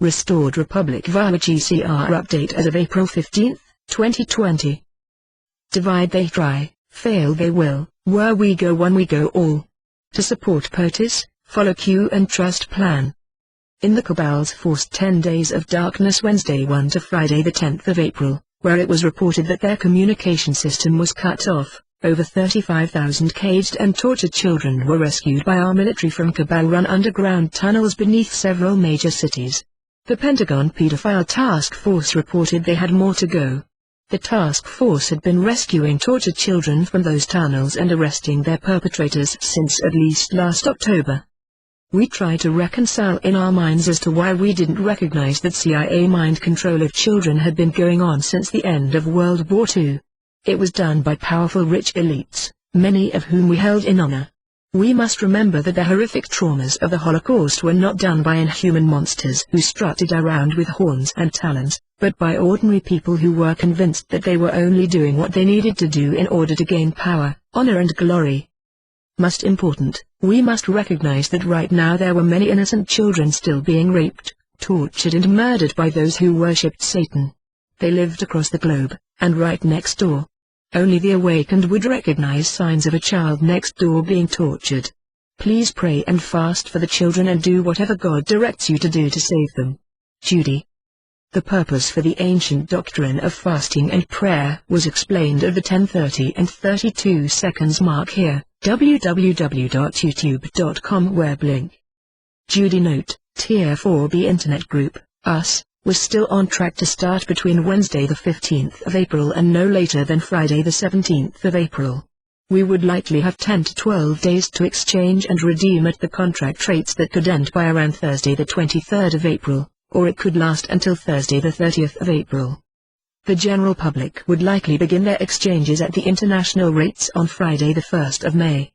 Restored Republic via GCR update as of April 15, 2020. Divide they try, fail they will, where we go one we go all. To support POTUS, follow Q and trust plan. In the cabal's forced 10 days of darkness Wednesday 1 to Friday the 10th of April, where it was reported that their communication system was cut off, over 35,000 caged and tortured children were rescued by our military from cabal-run underground tunnels beneath several major cities. The Pentagon Pedophile Task Force reported they had more to go. The task force had been rescuing tortured children from those tunnels and arresting their perpetrators since at least last October. We try to reconcile in our minds as to why we didn't recognize that CIA mind control of children had been going on since the end of World War II. It was done by powerful rich elites, many of whom we held in honor. We must remember that the horrific traumas of the Holocaust were not done by inhuman monsters who strutted around with horns and talons, but by ordinary people who were convinced that they were only doing what they needed to do in order to gain power, honor and glory. Most important, we must recognize that right now there were many innocent children still being raped, tortured and murdered by those who worshipped Satan. They lived across the globe, and right next door. Only the awakened would recognize signs of a child next door being tortured. Please pray and fast for the children and do whatever God directs you to do to save them. Judy. The purpose for the ancient doctrine of fasting and prayer was explained at the 10:30 and 32 seconds mark here, www.youtube.com web link. Judy note, Tier 4B Internet Group, US, was still on track to start between Wednesday the 15th of April and no later than Friday the 17th of April. We would likely have 10 to 12 days to exchange and redeem at the contract rates that could end by around Thursday the 23rd of April, or it could last until Thursday the 30th of April. The general public would likely begin their exchanges at the international rates on Friday the 1st of May.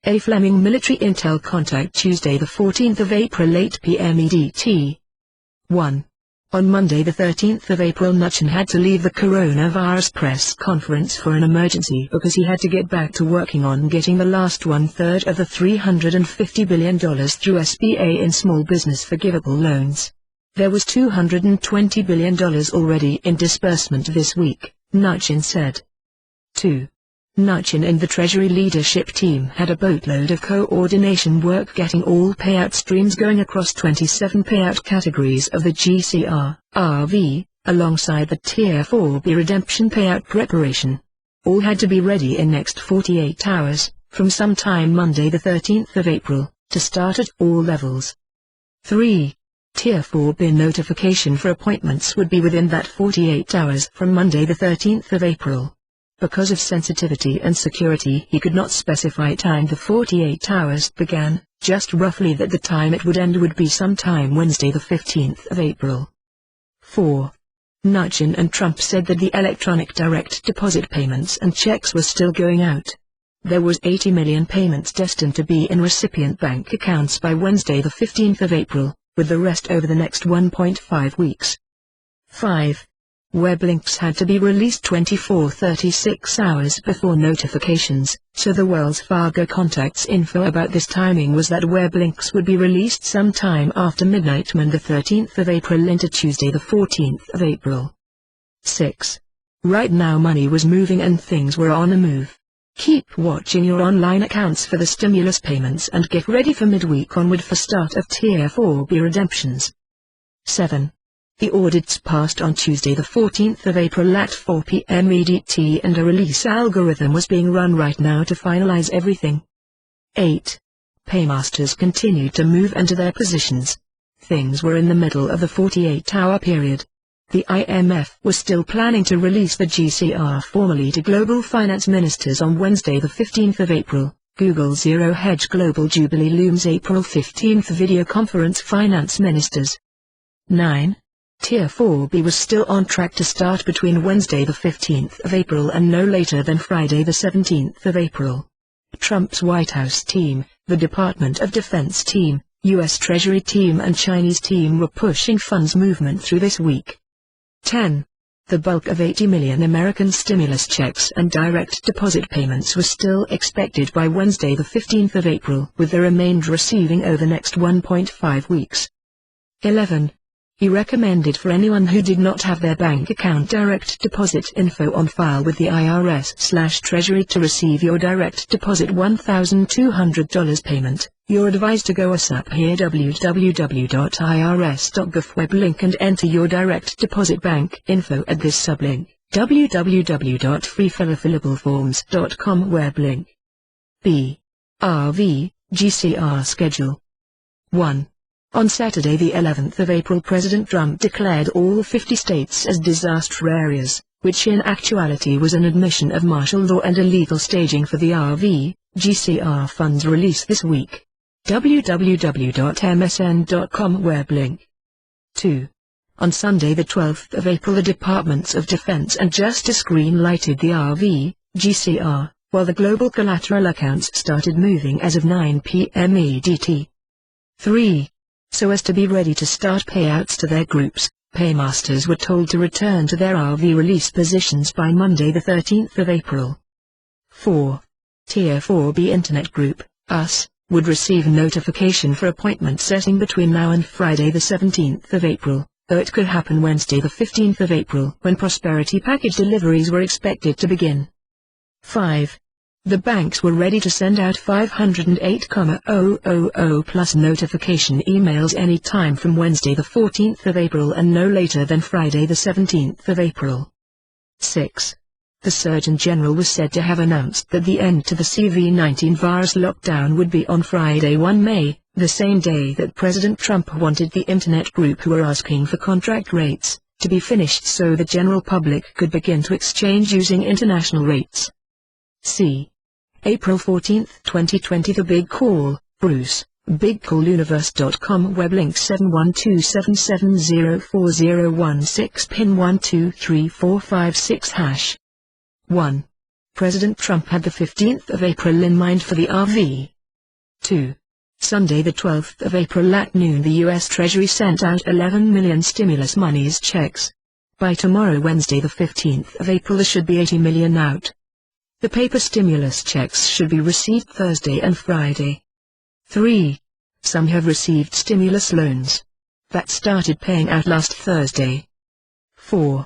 A Fleming military intel contact Tuesday the 14th of April 8 p.m. EDT. 1. On Monday the 13th of April Mnuchin had to leave the coronavirus press conference for an emergency because he had to get back to working on getting the last one-third of the $350 billion through SBA in small business forgivable loans. There was $220 billion already in disbursement this week, Mnuchin said. 2. Mnuchin and the Treasury leadership team had a boatload of coordination work getting all payout streams going across 27 payout categories of the GCR, RV, alongside the Tier 4B redemption payout preparation. All had to be ready in next 48 hours, from sometime Monday the 13th of April, to start at all levels. 3. Tier 4B notification for appointments would be within that 48 hours from Monday the 13th of April. Because of sensitivity and security he could not specify time the 48 hours began, just roughly that the time it would end would be sometime Wednesday the 15th of April. 4. Mnuchin and Trump said that the electronic direct deposit payments and checks were still going out. There was 80 million payments destined to be in recipient bank accounts by Wednesday the 15th of April, with the rest over the next 1.5 weeks. 5. Web links had to be released 24-36 hours before notifications, so the Wells Fargo contact's info about this timing was that web links would be released sometime after midnight Monday the 13th of April into Tuesday the 14th of April. 6. Right now money was moving and things were on the move. Keep watching your online accounts for the stimulus payments and get ready for midweek onward for start of Tier 4B redemptions. 7. The audits passed on Tuesday the 14th of April at 4 p.m. EDT and a release algorithm was being run right now to finalize everything. 8. Paymasters continued to move into their positions. Things were in the middle of the 48-hour period. The IMF was still planning to release the GCR formally to global finance ministers on Wednesday the 15th of April. Google Zero Hedge Global Jubilee looms April 15th video conference finance ministers. 9. Tier 4B was still on track to start between Wednesday the 15th of April and no later than Friday the 17th of April. Trump's White House team, the Department of Defense team, U.S. Treasury team and Chinese team were pushing funds movement through this week. 10. The bulk of 80 million American stimulus checks and direct deposit payments was still expected by Wednesday the 15th of April, with the remainder receiving over the next 1.5 weeks. 11. He recommended for anyone who did not have their bank account direct deposit info on file with the IRS/Treasury to receive your direct deposit $1,200 payment. You're advised to go ASAP here www.irs.gov web link and enter your direct deposit bank info at this sublink www.freefillableforms.com web link. B.R.V. GCR Schedule 1. On Saturday the 11th of April President Trump declared all 50 states as disaster areas, which in actuality was an admission of martial law and illegal staging for the RV, GCR funds release this week. www.msn.com web link. 2. On Sunday the 12th of April the Departments of Defense and Justice green-lighted the RV, GCR, while the global collateral accounts started moving as of 9 p.m. EDT. 3. So as to be ready to start payouts to their groups, paymasters were told to return to their RV release positions by Monday the 13th of April. 4. Tier 4B Internet Group, US, would receive notification for appointment setting between now and Friday the 17th of April, though it could happen Wednesday the 15th of April when Prosperity Package deliveries were expected to begin. 5. The banks were ready to send out 508,000 plus notification emails any time from Wednesday the 14th of April and no later than Friday the 17th of April. 6. The Surgeon General was said to have announced that the end to the COVID-19 virus lockdown would be on Friday 1 May, the same day that President Trump wanted the Internet group who were asking for contract rates to be finished so the general public could begin to exchange using international rates. C. April 14, 2020 The Big Call, Bruce, BigCallUniverse.com web link 71277040116 pin 123456 1. President Trump had the 15th of April in mind for the RV. 2. Sunday the 12th of April at noon the U.S. Treasury sent out 11 million stimulus monies checks. By tomorrow Wednesday the 15th of April there should be 80 million out. The paper stimulus checks should be received Thursday and Friday. 3. Some have received stimulus loans that started paying out last Thursday. 4.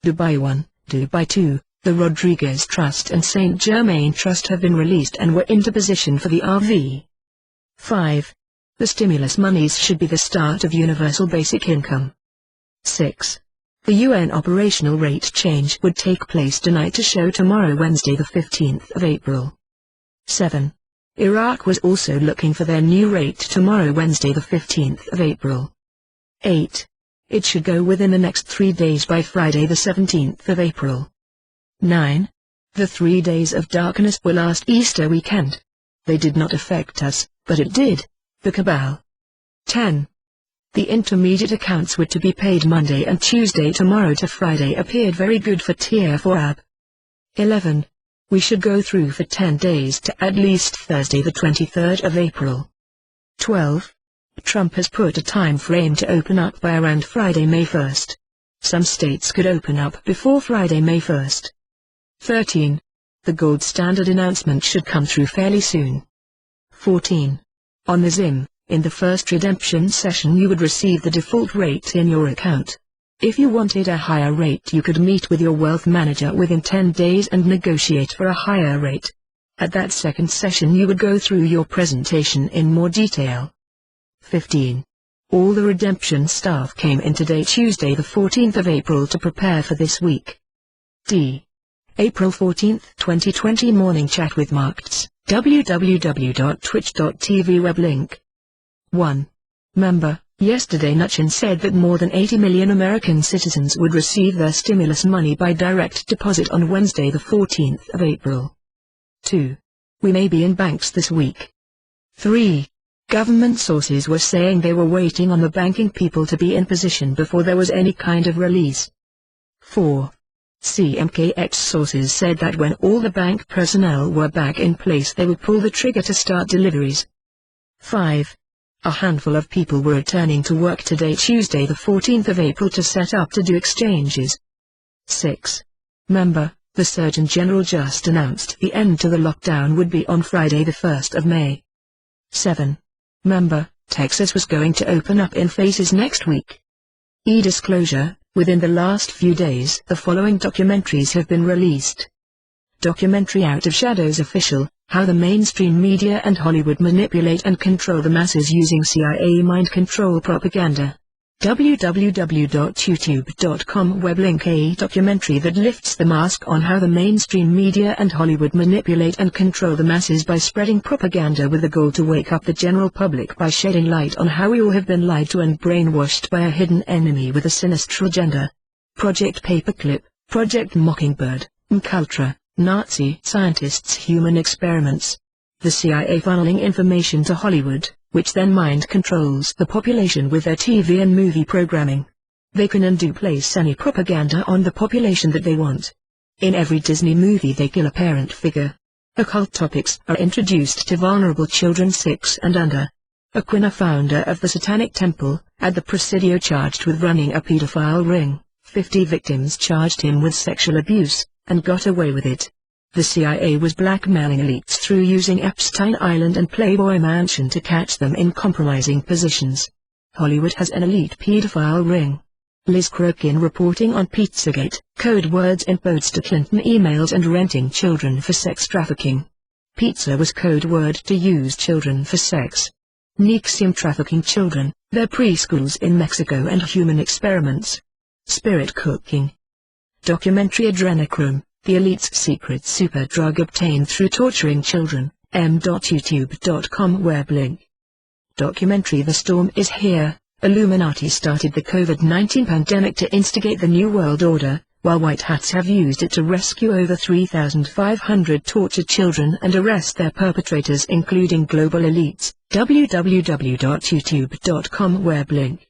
Dubai 1, Dubai 2, the Rodriguez Trust and St. Germain Trust have been released and were into position for the RV. 5. The stimulus monies should be the start of universal basic income. 6. The UN operational rate change would take place tonight to show tomorrow Wednesday the 15th of April. 7. Iraq was also looking for their new rate tomorrow Wednesday the 15th of April. 8. It should go within the next 3 days by Friday the 17th of April. 9. The 3 days of darkness were last Easter weekend. They did not affect us, but it did, the cabal. 10. The intermediate accounts were to be paid Monday and Tuesday. Tomorrow to Friday appeared very good for Tier 4 AB. 11. We should go through for 10 days to at least Thursday the 23rd of April. 12. Trump has put a time frame to open up by around Friday May 1st. Some states could open up before Friday May 1st. 13. The gold standard announcement should come through fairly soon. 14. On the ZIM, in the first redemption session you would receive the default rate in your account. If you wanted a higher rate you could meet with your wealth manager within 10 days and negotiate for a higher rate. At that second session you would go through your presentation in more detail. 15. All the redemption staff came in today Tuesday the 14th of April to prepare for this week. D. April 14, 2020 Morning Chat with Markets, www.twitch.tv web link. 1. Member, yesterday Mnuchin said that more than 80 million American citizens would receive their stimulus money by direct deposit on Wednesday the 14th of April. 2. We may be in banks this week. 3. Government sources were saying they were waiting on the banking people to be in position before there was any kind of release. 4. CMKX sources said that when all the bank personnel were back in place they would pull the trigger to start deliveries. 5. A handful of people were returning to work today Tuesday the 14th of April to set up to do exchanges. 6. Member, the Surgeon General just announced the end to the lockdown would be on Friday the 1st of May. 7. Member, Texas was going to open up in phases next week. E-disclosure: within the last few days, the following documentaries have been released. Documentary Out of Shadows Official: How the Mainstream Media and Hollywood Manipulate and Control the Masses Using CIA Mind Control Propaganda. www.youtube.com web link. A documentary that lifts the mask on how the mainstream media and Hollywood manipulate and control the masses by spreading propaganda with the goal to wake up the general public by shedding light on how we all have been lied to and brainwashed by a hidden enemy with a sinister agenda. Project Paperclip, Project Mockingbird, MKUltra, Nazi scientists' human experiments. The CIA funneling information to Hollywood, which then mind controls the population with their TV and movie programming. They can undo place any propaganda on the population that they want. In every Disney movie they kill a parent figure. Occult topics are introduced to vulnerable children 6 and under. Aquina, founder of the Satanic Temple, at the Presidio charged with running a pedophile ring. 50 victims charged him with sexual abuse, and got away with it. The CIA was blackmailing elites through using Epstein Island and Playboy Mansion to catch them in compromising positions. Hollywood has an elite pedophile ring. Liz Crokin reporting on Pizzagate, code words in posts to Clinton emails and renting children for sex trafficking. Pizza was code word to use children for sex. NXIVM trafficking children, their preschools in Mexico and human experiments. Spirit cooking. Documentary Adrenochrome, the elite's secret super drug obtained through torturing children, m.youtube.com web link. Documentary The Storm is Here, Illuminati started the COVID-19 pandemic to instigate the New World Order, while white hats have used it to rescue over 3,500 tortured children and arrest their perpetrators including global elites, www.youtube.com web link.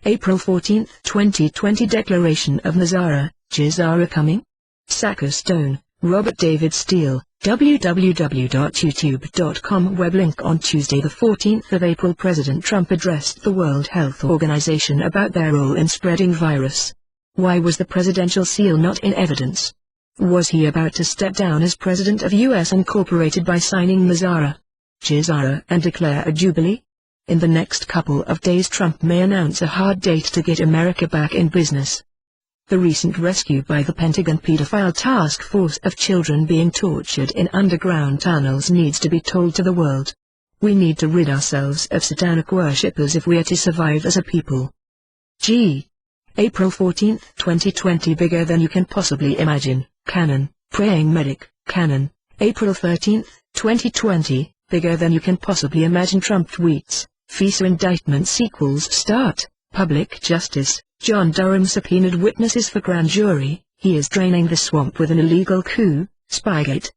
April 14, 2020 Declaration of Nazara, GCR coming? Sacker Stone, Robert David Steele, www.youtube.com web link. On Tuesday the 14th of April, President Trump addressed the World Health Organization about their role in spreading virus. Why was the presidential seal not in evidence? Was he about to step down as President of U.S. Incorporated by signing Nazara, GCR and declare a jubilee? In the next couple of days Trump may announce a hard date to get America back in business. The recent rescue by the Pentagon pedophile task force of children being tortured in underground tunnels needs to be told to the world. We need to rid ourselves of satanic worshippers if we are to survive as a people. April 14, 2020 Bigger than you can possibly imagine, Canon, Praying Medic, Canon, April 13, 2020, Bigger than you can possibly imagine. Trump tweets, FISA indictment sequels start, public justice. John Durham subpoenaed witnesses for grand jury, he is draining the swamp with an illegal coup, Spygate.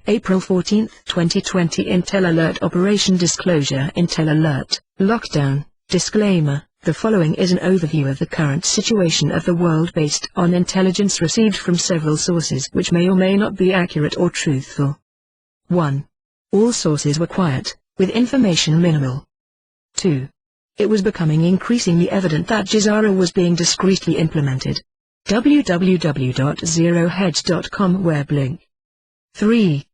April 14, 2020 Intel Alert Operation Disclosure. Intel Alert, Lockdown, Disclaimer. The following is an overview of the current situation of the world based on intelligence received from several sources which may or may not be accurate or truthful. 1. All sources were quiet, with information minimal. 2. It was becoming increasingly evident that GCR was being discreetly implemented. www.zerohedge.com web link. 3.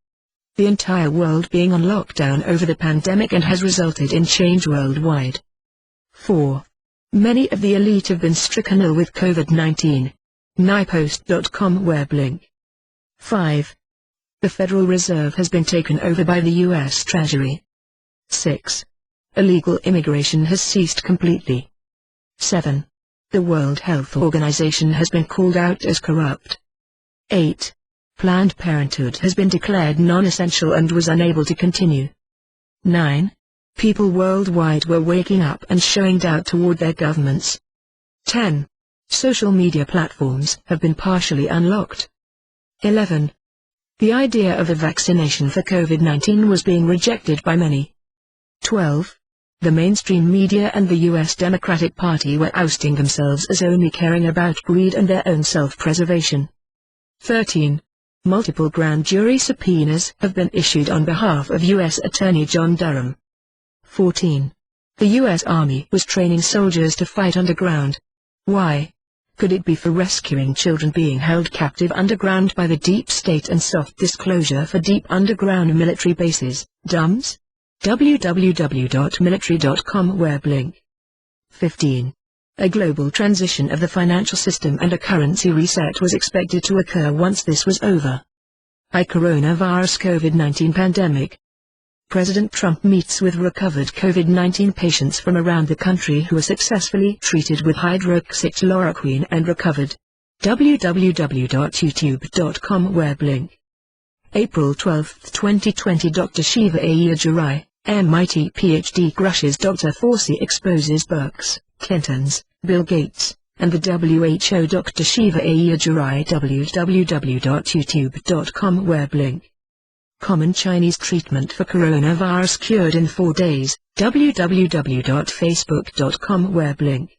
The entire world being on lockdown over the pandemic and has resulted in change worldwide. 4. Many of the elite have been stricken ill with COVID-19. NIPost.com web link. 5. The Federal Reserve has been taken over by the U.S. Treasury. 6. Illegal immigration has ceased completely. 7. The World Health Organization has been called out as corrupt. 8. Planned Parenthood has been declared non-essential and was unable to continue. 9. People worldwide were waking up and showing doubt toward their governments. 10. Social media platforms have been partially unlocked. 11. The idea of a vaccination for COVID-19 was being rejected by many. 12. The mainstream media and the U.S. Democratic Party were ousting themselves as only caring about greed and their own self-preservation. 13. Multiple grand jury subpoenas have been issued on behalf of U.S. Attorney John Durham. 14. The U.S. Army was training soldiers to fight underground. Why? Could it be for rescuing children being held captive underground by the deep state and soft disclosure for deep underground military bases, DUMBs? www.military.com web link. 15. A global transition of the financial system and a currency reset was expected to occur once this was over. Coronavirus COVID-19 pandemic. President Trump meets with recovered COVID-19 patients from around the country who were successfully treated with hydroxychloroquine and recovered. www.youtube.com web link. April 12, 2020. Dr. Shiva Ayyadurai, MIT PhD crushes Dr. Fauci, exposes Burks, Clintons, Bill Gates, and the WHO. Dr. Shiva Ayyadurai, www.youtube.com web link. Common Chinese treatment for coronavirus cured in 4 days, www.facebook.com web link.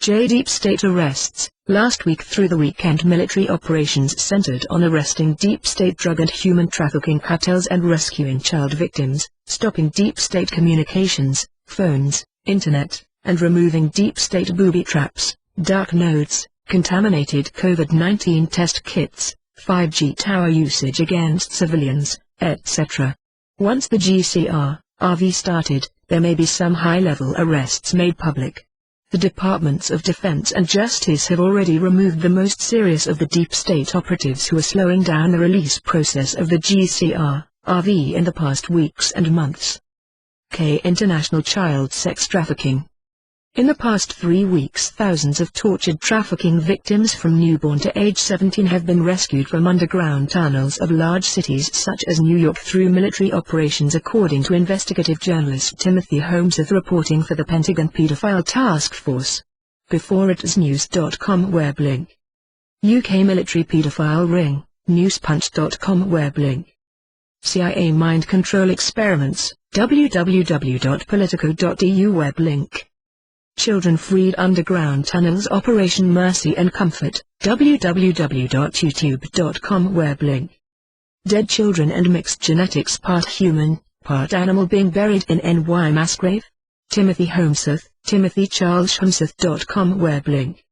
Deep State arrests. Last week through the weekend, military operations centered on arresting deep state drug and human trafficking cartels and rescuing child victims, stopping deep state communications, phones, internet, and removing deep state booby traps, dark nodes, contaminated COVID-19 test kits, 5G tower usage against civilians, etc. Once the GCR, RV started, there may be some high-level arrests made public. The Departments of Defense and Justice have already removed the most serious of the deep state operatives who are slowing down the release process of the GCR, RV in the past weeks and months. International child sex trafficking. In the past 3 weeks, thousands of tortured trafficking victims from newborn to age 17 have been rescued from underground tunnels of large cities such as New York through military operations, according to investigative journalist Timothy Holmesworth reporting for the Pentagon Pedophile Task Force. BeforeItIsNews.com web link. UK military pedophile ring, newspunch.com web link. CIA mind control experiments, www.politico.eu web link. Children freed underground tunnels, Operation Mercy and Comfort, www.youtube.com web link. Dead children and mixed genetics, part human, part animal being buried in NY mass grave? Timothy Holmesworth, timothycharleshomesworth.com web link.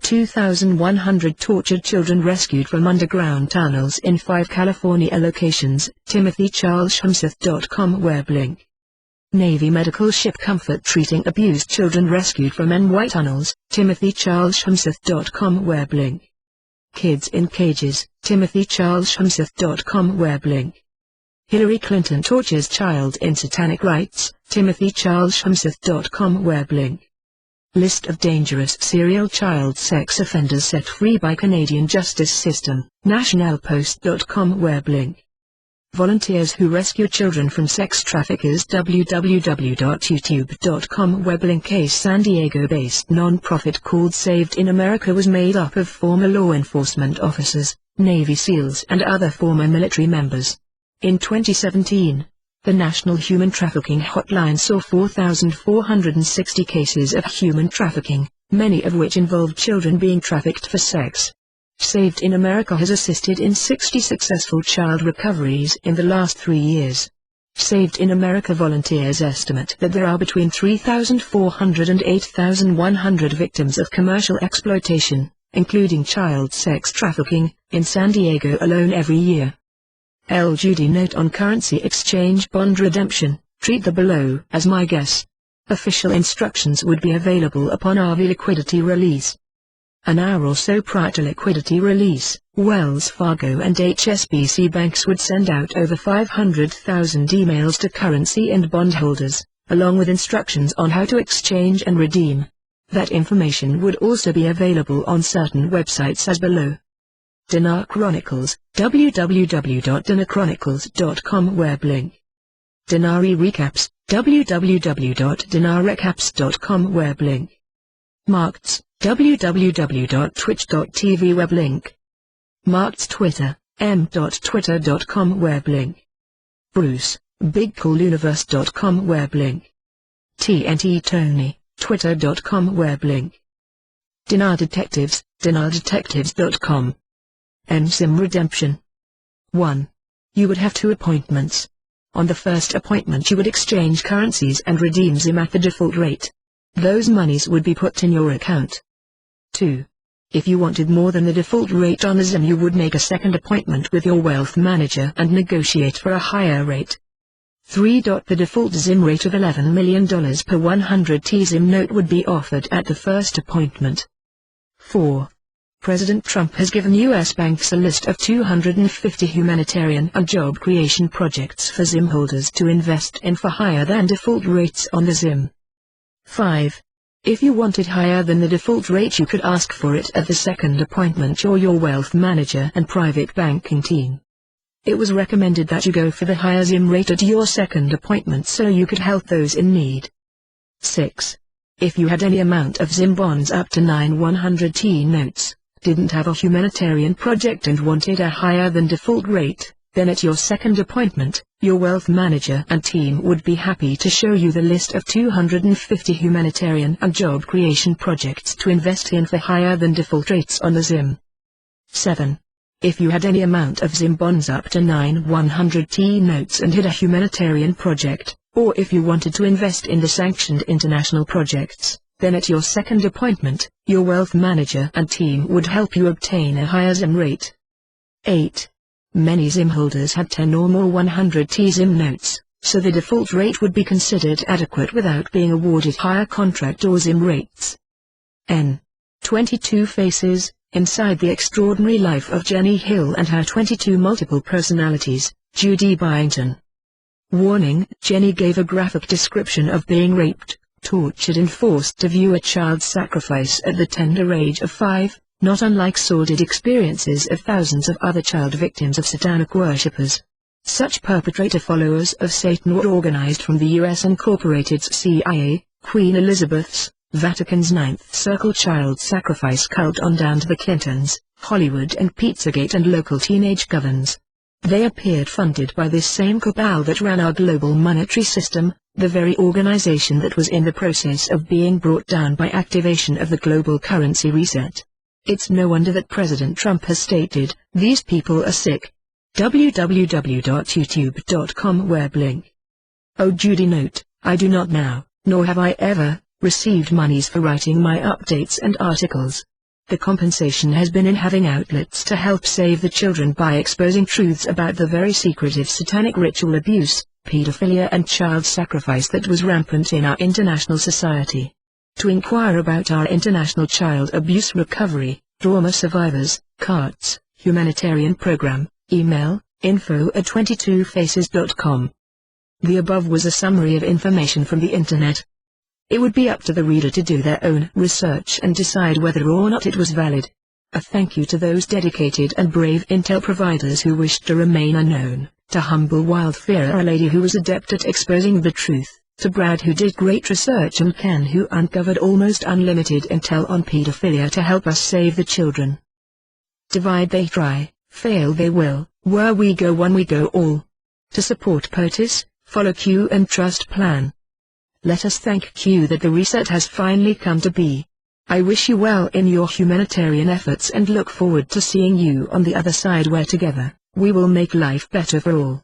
2,100 tortured children rescued from underground tunnels in 5 California locations, timothycharleshomesworth.com web link. Navy medical ship Comfort treating abused children rescued from NY tunnels, timothycharleshomesworth.com web link. Kids in cages, timothycharleshomesworth.com web link. Hillary Clinton tortures child in satanic rites, timothycharleshomesworth.com web link. List of dangerous serial child sex offenders set free by Canadian justice system, nationalpost.com web link. Volunteers who rescue children from sex traffickers, www.youtube.com web link. A San Diego-based non-profit called Saved in America was made up of former law enforcement officers, Navy SEALs and other former military members. In 2017, the National Human Trafficking Hotline saw 4,460 cases of human trafficking, many of which involved children being trafficked for sex. Saved in America has assisted in 60 successful child recoveries in the last 3 years. Saved in America volunteers estimate that there are between 3,400 and 8,100 victims of commercial exploitation, including child sex trafficking, in San Diego alone every year. Judy note on currency exchange bond redemption, treat the below as my guess. Official instructions would be available upon RV liquidity release. An hour or so prior to liquidity release, Wells Fargo and HSBC banks would send out over 500,000 emails to currency and bondholders, along with instructions on how to exchange and redeem. That information would also be available on certain websites as below. Dinar Chronicles, www.dinarchronicles.com web link. Dinari Recaps, www.dinarrecaps.com web link. Markets, www.twitch.tv web link. Markets Twitter, m.twitter.com web link. Bruce, bigcooluniverse.com web link. TNT Tony, twitter.com web link. Dinar Detectives, dinardetectives.com. MSIM Redemption. 1. You would have 2 appointments. On the first appointment you would exchange currencies and redeem them at the default rate. Those monies would be put in your account. 2. If you wanted more than the default rate on a ZIM, you would make a second appointment with your wealth manager and negotiate for a higher rate. 3. The default ZIM rate of $11 million per 100 T-ZIM note would be offered at the first appointment. 4. President Trump has given U.S. banks a list of 250 humanitarian and job creation projects for ZIM holders to invest in for higher than default rates on the ZIM. 5. If you wanted higher than the default rate, you could ask for it at the second appointment or your wealth manager and private banking team. It was recommended that you go for the higher ZIM rate at your second appointment so you could help those in need. 6. If you had any amount of ZIM bonds up to 9 100T notes, didn't have a humanitarian project and wanted a higher than default rate, then at your second appointment, your wealth manager and team would be happy to show you the list of 250 humanitarian and job creation projects to invest in for higher than default rates on the ZIM. 7. If you had any amount of ZIM bonds up to 9 100T notes and had a humanitarian project, or if you wanted to invest in the sanctioned international projects, then at your second appointment, your wealth manager and team would help you obtain a higher ZIM rate. 8. Many ZIM holders had 10 or more 100T ZIM notes, so the default rate would be considered adequate without being awarded higher contract or ZIM rates. N. 22 Faces. Inside the Extraordinary Life of Jenny Hill and Her 22 Multiple Personalities, Judy Byington. Warning: Jenny gave a graphic description of being raped, tortured and forced to view a child sacrifice at the tender age of 5, not unlike sordid experiences of thousands of other child victims of satanic worshippers. Such perpetrator followers of Satan were organized from the U.S. Incorporated's CIA, Queen Elizabeth's, Vatican's Ninth Circle child sacrifice cult on down to the Clintons, Hollywood and Pizzagate and local teenage governs. They appeared funded by this same cabal that ran our global monetary system, the very organization that was in the process of being brought down by activation of the global currency reset. It's no wonder that President Trump has stated, "These people are sick." www.youtube.com web link. Oh Judy note, I do not now, nor have I ever, received monies for writing my updates and articles. The compensation has been in having outlets to help save the children by exposing truths about the very secretive satanic ritual abuse, pedophilia and child sacrifice that was rampant in our international society. To inquire about our international child abuse recovery, trauma survivors, CARTS, humanitarian program, email, info@22faces.com. The above was a summary of information from the internet. It would be up to the reader to do their own research and decide whether or not it was valid. A thank you to those dedicated and brave intel providers who wished to remain unknown, to humble Wildfire, a lady who was adept at exposing the truth, to Brad who did great research, and Ken who uncovered almost unlimited intel on pedophilia to help us save the children. Divide they try, fail they will, where we go one we go all. To support POTUS, follow Q and trust plan. Let us thank Q that the reset has finally come to be. I wish you well in your humanitarian efforts and look forward to seeing you on the other side, where together, we will make life better for all.